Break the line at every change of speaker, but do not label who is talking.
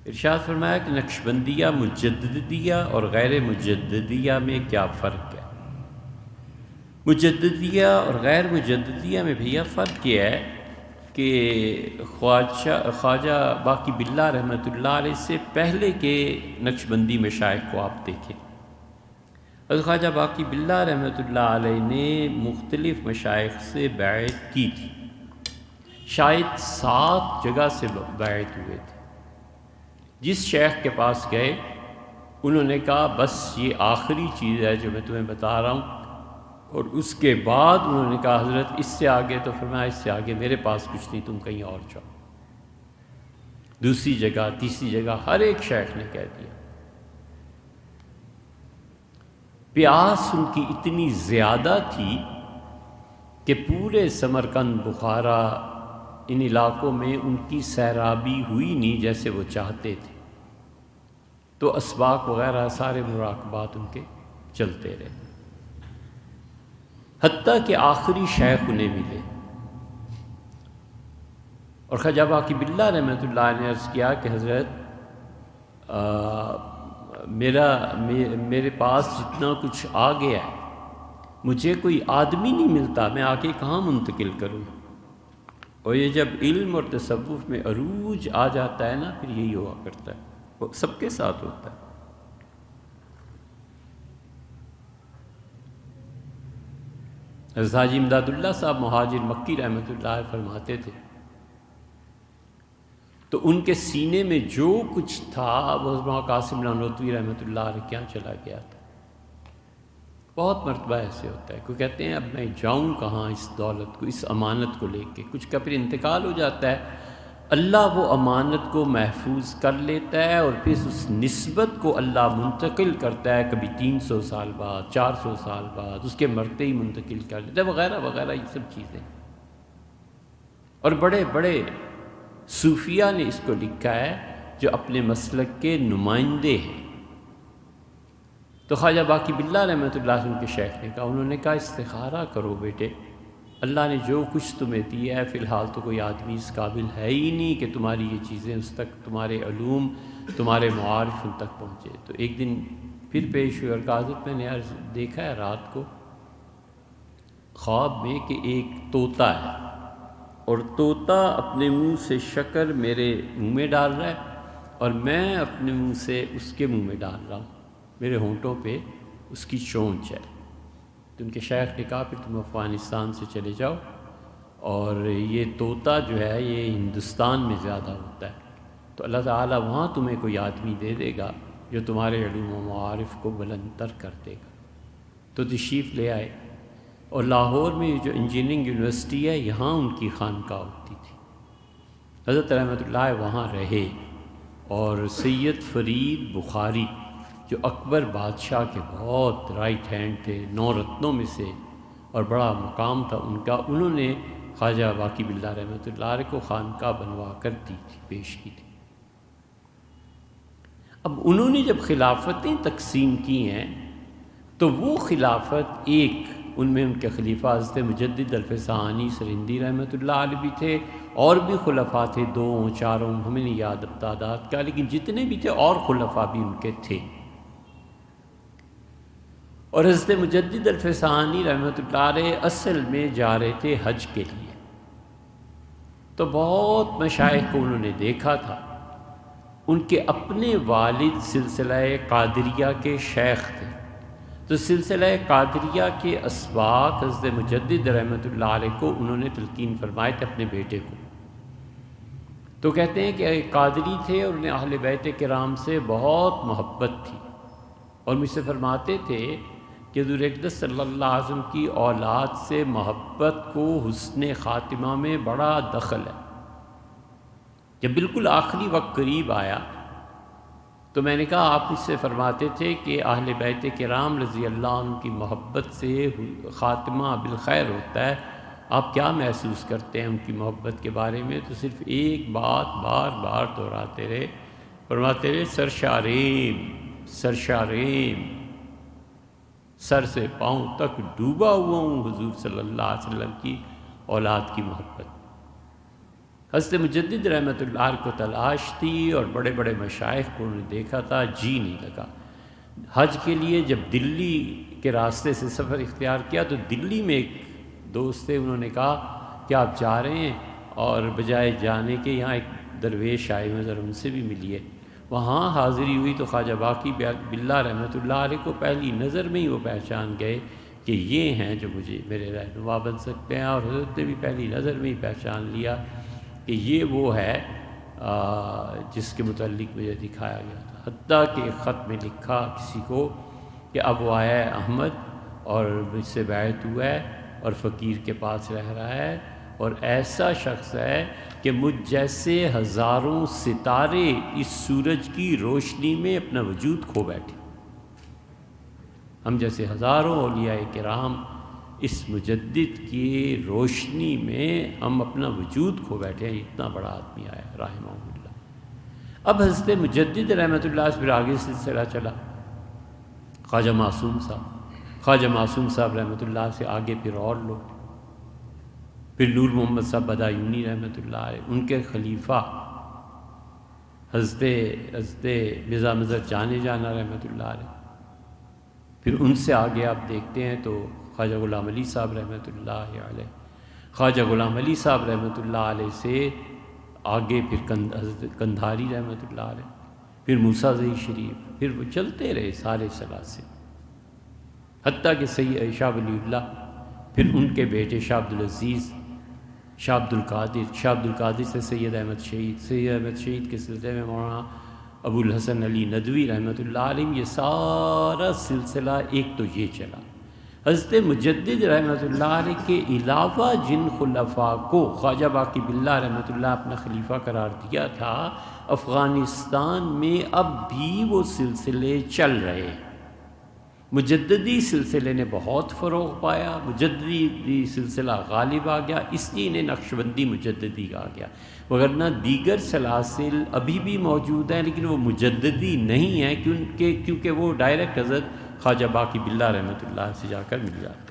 ارشاد فرمایا کہ نقشبندیہ مجددیہ اور غیر مجددیہ میں کیا فرق ہے؟ مجددیہ اور غیر مجددیہ میں بھیا فرق یہ ہے کہ خواجہ باقی باللہ رحمۃ اللہ علیہ سے پہلے کے نقشبندی مشائخ کو آپ دیکھیں۔ حضرت خواجہ باقی باللہ رحمۃ اللہ علیہ نے مختلف مشائخ سے بیعت کی تھی، شاید 7 جگہ سے بیعت ہوئے تھے۔ جس شیخ کے پاس گئے انہوں نے کہا بس یہ آخری چیز ہے جو میں تمہیں بتا رہا ہوں، اور اس کے بعد انہوں نے کہا حضرت اس سے آگے، تو فرمایا اس سے آگے میرے پاس کچھ نہیں، تم کہیں اور جاؤ۔ دوسری جگہ، تیسری جگہ، ہر ایک شیخ نے کہہ دیا۔ پیاس ان کی اتنی زیادہ تھی کہ پورے سمرقند، بخارا، ان علاقوں میں ان کی سیرابی ہوئی نہیں جیسے وہ چاہتے تھے، تو اسباق وغیرہ سارے مراقبات ان کے چلتے رہے، حتیٰ کہ آخری شیخ انہیں ملے۔ اور خواجہ باقی باللہ رحمۃ اللہ نے عرض کیا کہ حضرت میرے پاس جتنا کچھ آ گیا ہے، مجھے کوئی آدمی نہیں ملتا، میں آ کے کہاں منتقل کروں؟ اور یہ جب علم اور تصوف میں عروج آ جاتا ہے نا، پھر یہی ہوا کرتا ہے، وہ سب کے ساتھ ہوتا ہے۔ حضرت حاجی امداد اللہ صاحب مہاجر مکی رحمۃ اللہ علیہ فرماتے تھے، تو ان کے سینے میں جو کچھ تھا وہ مولانا قاسم نانوتوی رحمۃ اللہ علیہ کے یہاں چلا گیا تھا۔ بہت مرتبہ ایسے ہوتا ہے، کوئی کہتے ہیں اب میں جاؤں کہاں اس دولت کو، اس امانت کو لے کے، کچھ کا پھر انتقال ہو جاتا ہے، اللہ وہ امانت کو محفوظ کر لیتا ہے اور پھر اس نسبت کو اللہ منتقل کرتا ہے، کبھی 300 سال بعد، 400 سال بعد، اس کے مرتے ہی منتقل کر لیتا ہے، وغیرہ وغیرہ، یہ سب چیزیں۔ اور بڑے بڑے صوفیہ نے اس کو لکھا ہے جو اپنے مسلک کے نمائندے ہیں۔ تو خواجہ باقی باللہ رحمۃ اللہ علیہ کے شیخ نے کہا، انہوں نے کہا استخارہ کرو بیٹے، اللہ نے جو کچھ تمہیں دیا ہے، فی الحال تو کوئی آدمی اس قابل ہے ہی نہیں کہ تمہاری یہ چیزیں اس تک، تمہارے علوم، تمہارے معارف ان تک پہنچے۔ تو ایک دن پھر پیش ہوئی اور کہا حضرت میں نے دیکھا ہے رات کو خواب میں کہ ایک طوطا ہے، اور طوطا اپنے منہ سے شکر میرے منہ میں ڈال رہا ہے اور میں اپنے منہ سے اس کے منہ میں ڈال رہا ہوں، میرے ہونٹوں پہ اس کی چونچ ہے۔ تو ان کے شیخ نے کہا پھر تم افغانستان سے چلے جاؤ، اور یہ طوطا جو ہے یہ ہندوستان میں زیادہ ہوتا ہے، تو اللہ تعالیٰ وہاں تمہیں کوئی آدمی دے دے گا جو تمہارے علوم و معارف کو بلند تر کر دے گا۔ تو تشریف لے آئے، اور لاہور میں جو انجینئرنگ یونیورسٹی ہے یہاں ان کی خانقاہ ہوتی تھی، حضرت رحمۃ اللہ وہاں رہے، اور سید فرید بخاری جو اکبر بادشاہ کے بہت رائٹ ہینڈ تھے، 9 رتنوں میں سے، اور بڑا مقام تھا ان کا، انہوں نے خواجہ باقی باللہ رحمۃ اللہ علیہ کو خانقاہ بنوا کر دی تھی، پیش کی تھی۔ اب انہوں نے جب خلافتیں تقسیم کی ہیں تو وہ خلافت ایک، ان میں ان کے خلیفہ حضرت مجدد الفسانی سرہندی رحمۃ اللہ علیہ بھی تھے، اور بھی خلفاء تھے، 2 4 ہمیں نہیں یاد اب تعداد کا، لیکن جتنے بھی تھے اور خلفاء بھی ان کے تھے۔ اور حضرت مجدد الفسانی رحمۃ اللہ علیہ اصل میں جا رہے تھے حج کے لیے، تو بہت مشائخ کو انہوں نے دیکھا تھا، ان کے اپنے والد سلسلہ قادریہ کے شیخ تھے، تو سلسلہ قادریہ کے اسباق حضرت مجدد رحمۃ اللہ علیہ کو انہوں نے تلقین فرمائے تھے اپنے بیٹے کو۔ تو کہتے ہیں کہ قادری تھے اور انہیں اہل بیت کرام سے بہت محبت تھی، اور مجھ سے فرماتے تھے کہ حضور اقدس صلی اللہ علیہ وسلم کی اولاد سے محبت کو حسن خاتمہ میں بڑا دخل ہے۔ جب بالکل آخری وقت قریب آیا تو میں نے کہا آپ اس سے فرماتے تھے کہ اہل بیت کرام رضی اللہ عنہ کی محبت سے خاتمہ بالخیر ہوتا ہے، آپ کیا محسوس کرتے ہیں ان کی محبت کے بارے میں؟ تو صرف ایک بات بار بار دہراتے رہے، فرماتے رہے سرشاریم سرشاریم، سر سے پاؤں تک ڈوبا ہوا ہوں حضور صلی اللہ علیہ وسلم کی اولاد کی محبت۔ حضرت مجدد رحمۃ اللہ علیہ کو تلاش تھی اور بڑے بڑے مشائخ کو انہوں نے دیکھا تھا، جی نہیں لگا۔ حج کے لیے جب دلی کے راستے سے سفر اختیار کیا تو دلی میں ایک دوست تھے، انہوں نے کہا کہ آپ جا رہے ہیں اور بجائے جانے کے یہاں ایک درویش آئے ہوئے، ذرا ان سے بھی ملیے۔ وہاں حاضری ہوئی تو خواجہ باقی باللہ رحمۃ اللہ علیہ کو پہلی نظر میں ہی وہ پہچان گئے کہ یہ ہیں جو مجھے میرے رہنما بن سکتے ہیں، اور حضرت نے بھی پہلی نظر میں ہی پہچان لیا کہ یہ وہ ہے جس کے متعلق مجھے دکھایا گیا تھا۔ حتیٰ کہ ایک خط میں لکھا کسی کو کہ اب وہ آیا ہے احمد اور مجھ سے بیعت ہوا ہے اور فقیر کے پاس رہ رہا ہے، اور ایسا شخص ہے کہ مجھ جیسے ہزاروں ستارے اس سورج کی روشنی میں اپنا وجود کھو بیٹھے۔ ہم جیسے ہزاروں اولیاء کرام اس مجدد کی روشنی میں ہم اپنا وجود کھو بیٹھے ہیں، اتنا بڑا آدمی آیا رحمہ اللہ۔ اب حضرت مجدد رحمۃ اللہ سے پھر آگے سلسلہ چلا، خواجہ معصوم صاحب رحمۃ اللہ سے آگے پھر اور لوگ، پھر نور محمد صاحب بدایونی رحمۃ اللہ علیہ، ان کے خلیفہ حضرت مرزا مظہر جانا رحمۃ اللہ علیہ، پھر ان سے آگے آپ دیکھتے ہیں تو خواجہ غلام علی صاحب رحمۃ اللہ علیہ، خواجہ غلام علی صاحب رحمۃ اللہ علیہ سے آگے پھر حضرت کندھاری رحمۃ اللہ علیہ، پھر موسیٰ زئی شریف، پھر وہ چلتے رہے سارے سلاسل، حتیٰ کہ سید شاہ ولی اللہ، پھر ان کے بیٹے شاہ عبد العزیز، شاہ عبد القادر سے سید احمد شہید کے سلسلے میں مولانا ابو الحسن علی ندوی رحمۃ اللہ علیہ، یہ سارا سلسلہ ایک تو یہ چلا۔ حضرت مجدد رحمۃ اللہ علیہ کے علاوہ جن خلفاء کو خواجہ باقی باللہ رحمۃ اللہ اپنا خلیفہ قرار دیا تھا، افغانستان میں اب بھی وہ سلسلے چل رہے ہیں۔ مجددی سلسلے نے بہت فروغ پایا، مجددی سلسلہ غالب آ گیا، اس لیے انہیں نقشبندی مجددی کہا گیا، وگرنہ دیگر سلاسل ابھی بھی موجود ہیں لیکن وہ مجددی نہیں ہیں، کیونکہ وہ ڈائریکٹ حضرت خواجہ باقی باللہ رحمۃ اللہ سے جا کر مل جاتے ہیں۔